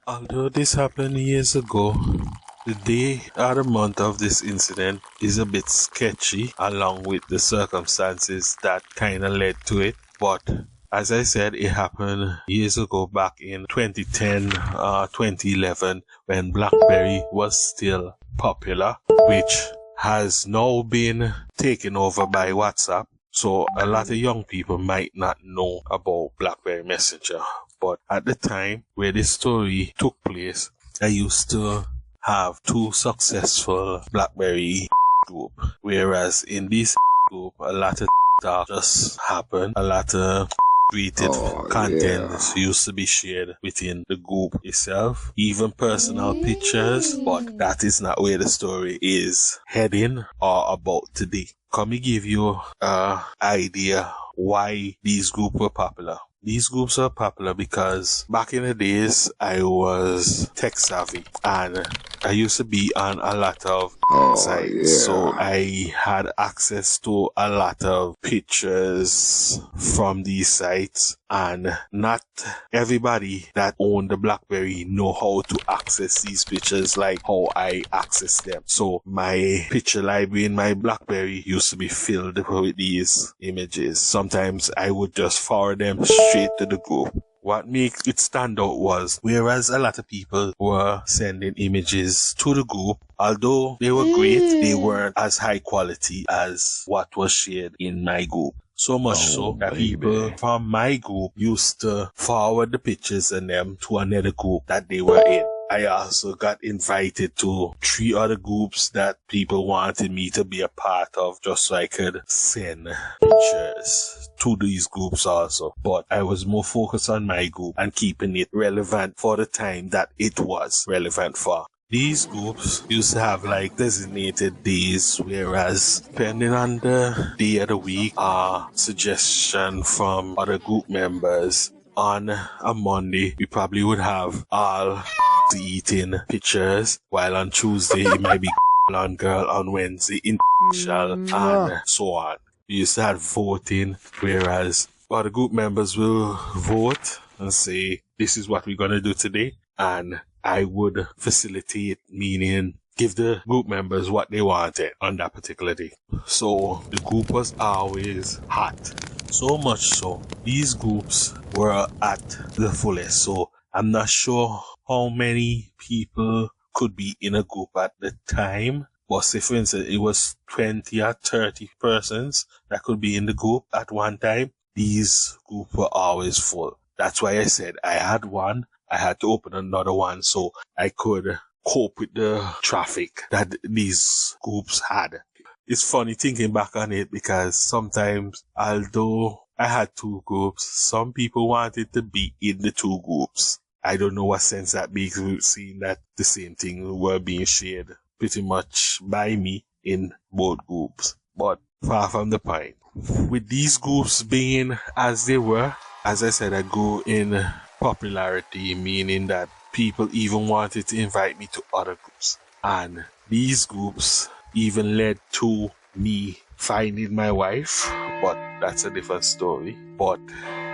Although this happened years ago, the day or the month of this incident is a bit sketchy along with the circumstances that kind of led to it. But as I said, it happened years ago back in 2010 2011 when BlackBerry was still popular, which has now been taken over by WhatsApp. So a lot of young people might not know about BlackBerry Messenger. But at the time where this story took place, I used to have two successful BlackBerry group. Whereas in this group, a lot of talk just happened. A lot of created content used to be shared within the group itself. Even personal pictures. But that is not where the story is heading or about today. Can we give you an idea why these groups were popular? These groups are popular because back in the days, I was tech savvy and I used to be on a lot of sites. So I had access to a lot of pictures from these sites, and not everybody that owned the BlackBerry know how to access these pictures like how I access them. So my picture library in my BlackBerry used to be filled with these images. Sometimes I would just forward them straight to the group. What makes it stand out was, whereas a lot of people were sending images to the group, although they were great, they weren't as high quality as what was shared in my group. So much so that people from my group used to forward the pictures and them to another group that they were in. I also got invited to 3 other groups that people wanted me to be a part of just so I could send pictures to these groups also. But I was more focused on my group and keeping it relevant for the time that it was relevant for. These groups used to have like designated days, whereas depending on the day of the week or suggestion from other group members, on a Monday we probably would have all eating pictures, while on Tuesday it might be on girl, on Wednesday interracial, and so on. We used to have voting, whereas other group members will vote and say, this is what we're going to do today, and I would facilitate, meaning give the group members what they wanted on that particular day. So the group was always hot. So much so, these groups were at the fullest. So I'm not sure how many people could be in a group at the time. But say for instance, it was 20 or 30 persons that could be in the group at one time. These groups were always full. That's why I said I had one. I had to open another one so I could cope with the traffic that these groups had. It's funny thinking back on it because sometimes, although I had 2 groups, some people wanted to be in the 2 groups. I don't know what sense that makes, seeing that the same thing were being shared pretty much by me in both groups. But far from the point. With these groups being as they were, as I said, I grew in popularity, meaning that people even wanted to invite me to other groups. And these groups even led to me finding my wife, but that's a different story. But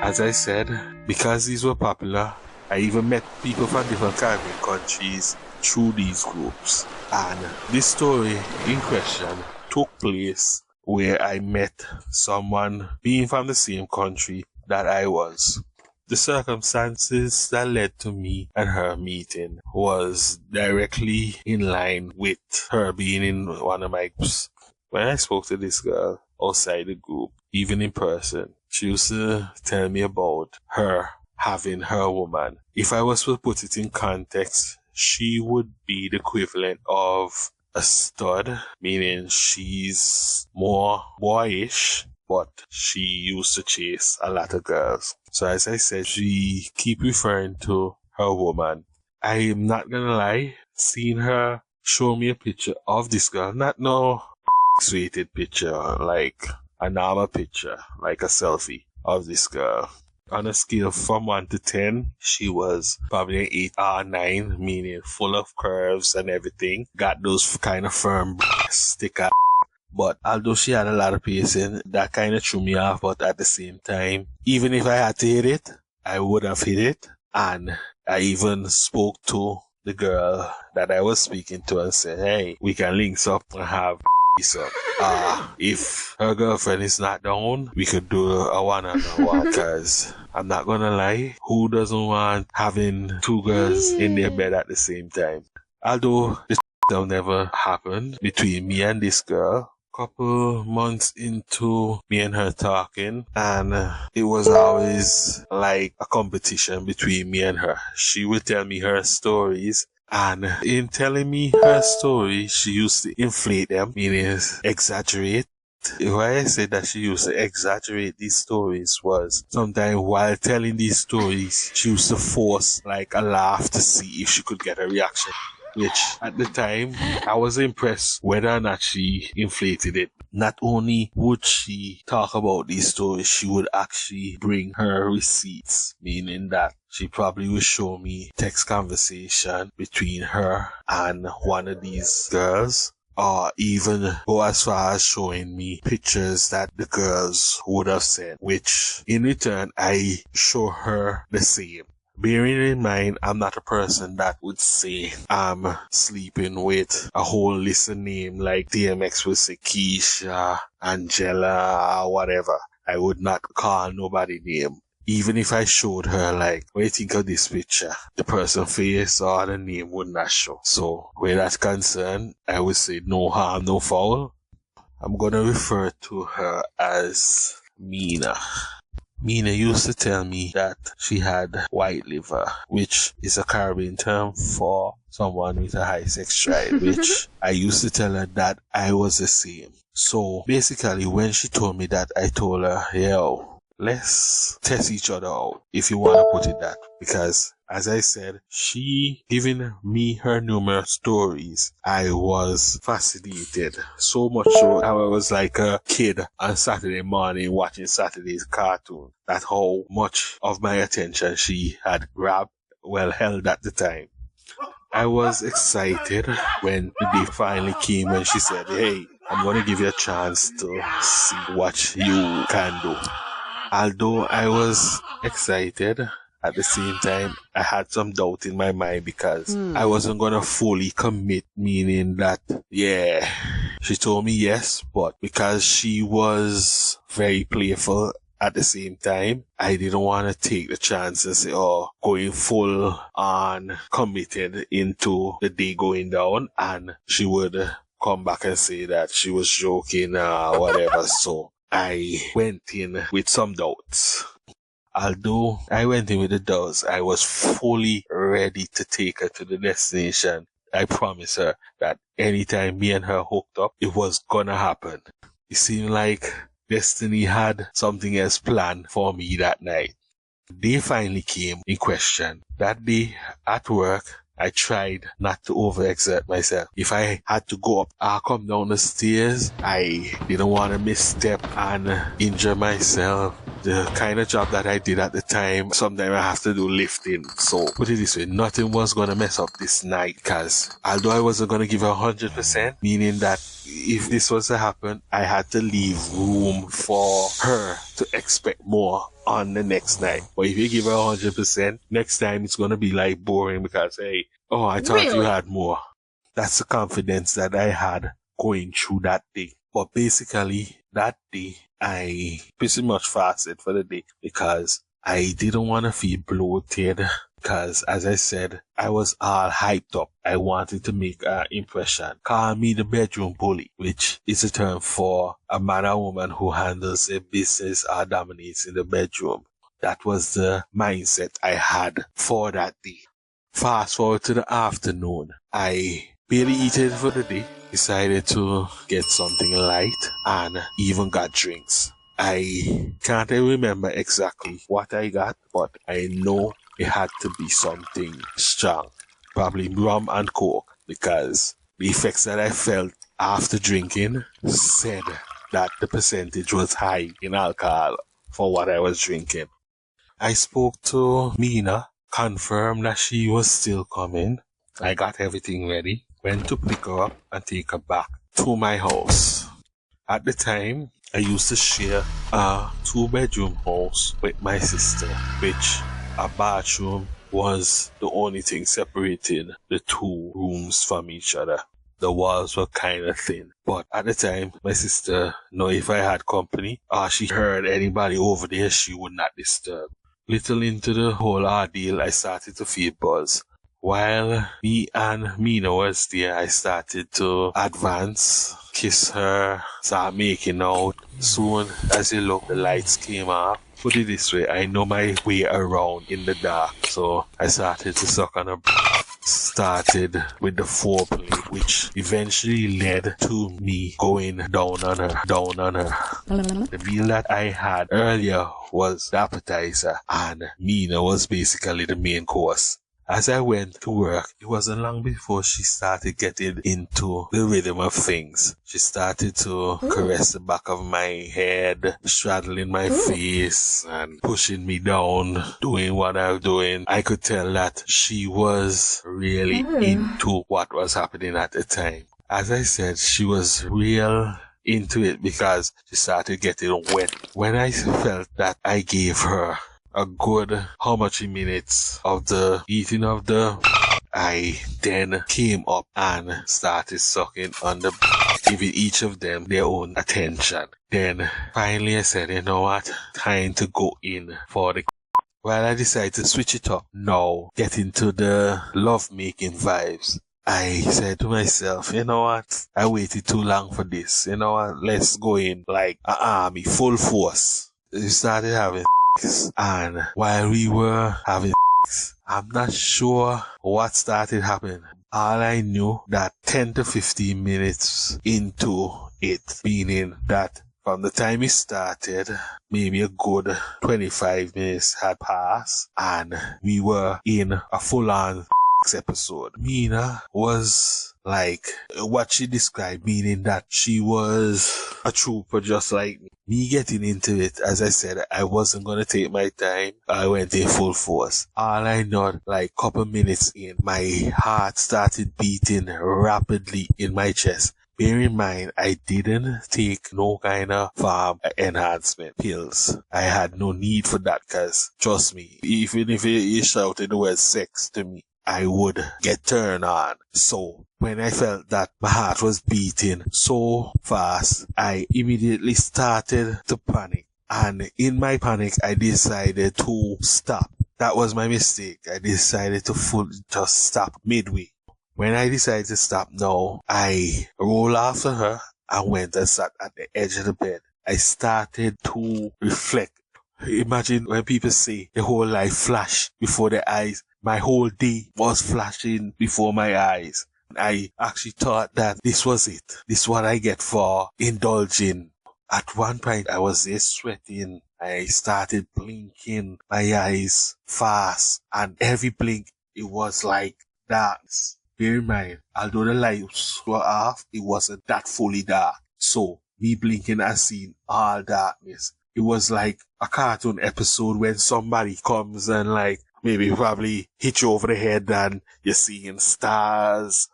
as I said, because these were popular, I even met people from different Caribbean countries through these groups. And this story in question took place where I met someone being from the same country that I was. The circumstances that led to me and her meeting was directly in line with her being in one of my groups. When I spoke to this girl outside the group, even in person, she used to tell me about her having her woman. If I was to put it in context, she would be the equivalent of a stud, meaning she's more boyish, but she used to chase a lot of girls. So as I said, she keep referring to her woman. I am not gonna lie, seeing her show me a picture of this girl, not no X-rated picture, like a normal picture, like a selfie of this girl. On a scale from 1 to 10, she was probably an 8 or 9, meaning full of curves and everything. Got those kind of firm sticker. But although she had a lot of pacing, that kind of threw me off. But at the same time, even if I had to hit it, I would have hit it. And I even spoke to the girl that I was speaking to and said, hey, we can link up and have some. If her girlfriend is not down, we could do a one-on-one. Because I'm not gonna lie, who doesn't want having two girls in their bed at the same time? Although this will never happen between me and this girl. Couple months into me and her talking, and it was always like a competition between me and her. She would tell me her stories, and in telling me her story, she used to inflate them, meaning exaggerate. Why I said that she used to exaggerate these stories was sometimes while telling these stories, she used to force like a laugh to see if she could get a reaction. Which at the time, I was impressed whether or not she inflated it. Not only would she talk about these stories, she would actually bring her receipts, meaning that she probably would show me text conversation between her and one of these girls, or even go as far as showing me pictures that the girls would have sent, which in return, I show her the same. Bearing in mind, I'm not a person that would say I'm sleeping with a whole list of names like DMX would say Keisha, Angela, or whatever. I would not call nobody name. Even if I showed her like, what do you think of this picture? The person's face or the name would not show. So where that's concerned, I would say no harm, no foul. I'm gonna refer to her as Mina. Mina used to tell me that she had white liver, which is a Caribbean term for someone with a high sex drive, which I used to tell her that I was the same. So basically, when she told me that, I told her, yo, let's test each other out, if you want to put it that. Because, as I said, she giving me her numerous stories. I was fascinated. So much so, I was like a kid on Saturday morning watching Saturday's cartoon. That's how much of my attention she had held at the time. I was excited when the day finally came when she said, hey, I'm going to give you a chance to see what you can do. Although I was excited, at the same time, I had some doubt in my mind because I wasn't going to fully commit, meaning that, yeah, she told me yes, but because she was very playful at the same time, I didn't want to take the chance and say, oh, going full on committed into the day going down, and she would come back and say that she was joking or whatever. So I went in with some doubts. Although I went in with the doubts, I was fully ready to take her to the destination. I promised her that anytime me and her hooked up, it was gonna happen. It seemed like destiny had something else planned for me that night. The day finally came in question. That day at work, I tried not to overexert myself. If I had to go up or come down the stairs, I didn't want to misstep and injure myself. The kind of job that I did at the time, sometimes I have to do lifting. So put it this way, nothing was going to mess up this night, because although I wasn't going to give her 100%, meaning that if this was to happen, I had to leave room for her to expect more on the next night. But if you give her 100%, next time it's going to be like boring because, hey, oh, I thought you had more. That's the confidence that I had going through that day. But basically, that day, I pretty much fasted for the day because I didn't want to feel bloated. Because, as I said, I was all hyped up. I wanted to make an impression. Call me the bedroom bully, which is a term for a man or woman who handles a business or dominates in the bedroom. That was the mindset I had for that day. Fast forward to the afternoon. I barely eaten for the day. Decided to get something light and even got drinks. I can't remember exactly what I got, but I know it had to be something strong. Probably rum and coke, because the effects that I felt after drinking said that the percentage was high in alcohol for what I was drinking. I spoke to Mina, confirmed that she was still coming. I got everything ready, went to pick her up and take her back to my house. At the time, I used to share a 2-bedroom house with my sister, which a bathroom was the only thing separating the two rooms from each other. The walls were kind of thin, but at the time, my sister knew if I had company or she heard anybody over there, she would not disturb. Little into the whole ordeal, I started to feel buzz. While me and Mina was there, I started to advance, kiss her, start making out. Soon as you look, the lights came off. Put it this way, I know my way around in the dark, so I started to suck on her. Started with the foreplay, which eventually led to me going down on her. The meal that I had earlier was the appetizer, and Mina was basically the main course. As I went to work, it wasn't long before she started getting into the rhythm of things. She started to caress the back of my head, straddling my face, and pushing me down, doing what I was doing. I could tell that she was really into what was happening at the time. As I said, she was real into it because she started getting wet. When I felt that I gave her a good how much minutes of the eating of the, I then came up and started sucking on the, giving each of them their own attention. Then finally I said, you know what, time to go in for the. Well, I decided to switch it up now, get into the love-making vibes. I said to myself, you know what, I waited too long for this. You know what, let's go in like an army, full force. We started having and while we were having I'm not sure what started happening. All I knew that 10 to 15 minutes into it, meaning that from the time it started, maybe a good 25 minutes had passed and we were in a full-on episode. Mina was like what she described, meaning that she was a trooper just like me. Me getting into it, as I said, I wasn't going to take my time. I went in full force. All I know, like couple minutes in, my heart started beating rapidly in my chest. Bear in mind, I didn't take no kind of farm enhancement pills. I had no need for that because, trust me, even if you shouted the word sex to me, I would get turned on. So when I felt that my heart was beating so fast, I immediately started to panic. And in my panic, I decided to stop. That was my mistake. I decided to just stop midway. When I decided to stop now, I rolled after her and went and sat at the edge of the bed. I started to reflect. Imagine when people say the whole life flashed before their eyes. My whole day was flashing before my eyes. I actually thought that this was it. This is what I get for indulging. At one point, I was there sweating. I started blinking my eyes fast. And every blink, it was like darkness. Bear in mind, although the lights were off, it wasn't that fully dark. So, me blinking, I seen all darkness. It was like a cartoon episode when somebody comes and like, maybe probably hit you over the head and you're seeing stars,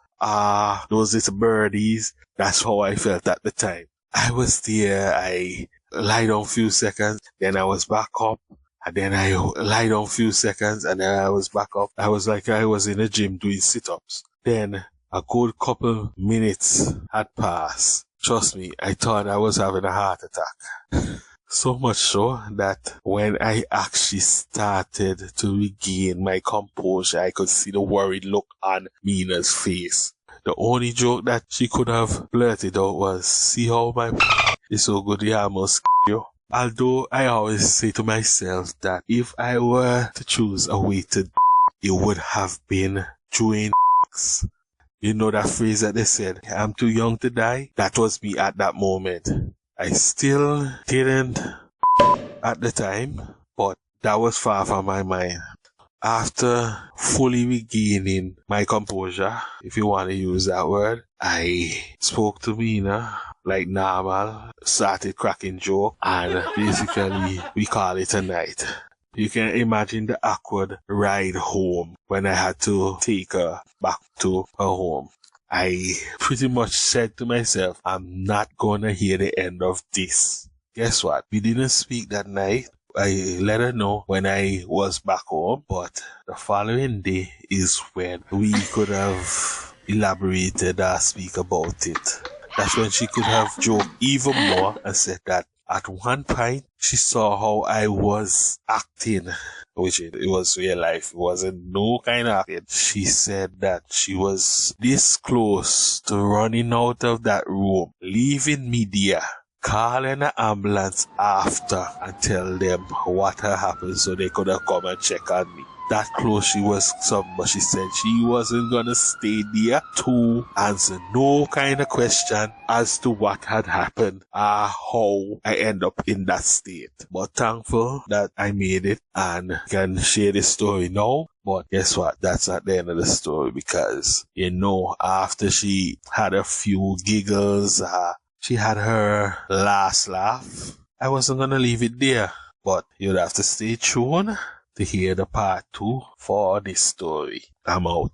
those little birdies. That's how I felt at the time. I was there, I lied down a few seconds, then I was back up, and then I lied down a few seconds, and then I was back up. I was like I was in the gym doing sit-ups. Then a good couple minutes had passed. Trust me, I thought I was having a heart attack. So much so that when I actually started to regain my composure, I could see the worried look on Mina's face. The only joke that she could have blurted out was, see how my is so good, you almost you. Although I always say to myself that if I were to choose a way to it would have been chewing. You know that phrase that they said, I'm too young to die? That was me at that moment. I still didn't at the time, but that was far from my mind. After fully regaining my composure, if you want to use that word, I spoke to Mina like normal, started cracking joke, and basically we call it a night. You can imagine the awkward ride home when I had to take her back to her home. I pretty much said to myself, I'm not gonna hear the end of this. Guess what? We didn't speak that night, I let her know when I was back home, but the following day is when we could have elaborated or speak about it. That's when she could have joked even more and said that at one point she saw how I was acting, which it was real life. It wasn't no kind of acting. She said that she was this close to running out of that room, leaving me there, calling an ambulance after and tell them what had happened so they could have come and check on me. That close she was some, but she said she wasn't gonna stay there to answer no kind of question as to what had happened or how I end up in that state. But thankful that I made it and can share this story now. But guess what? That's not the end of the story, because, after she had a few giggles, she had her last laugh, I wasn't gonna leave it there. But you'd have to stay tuned to hear the part 2 for this story. I'm out.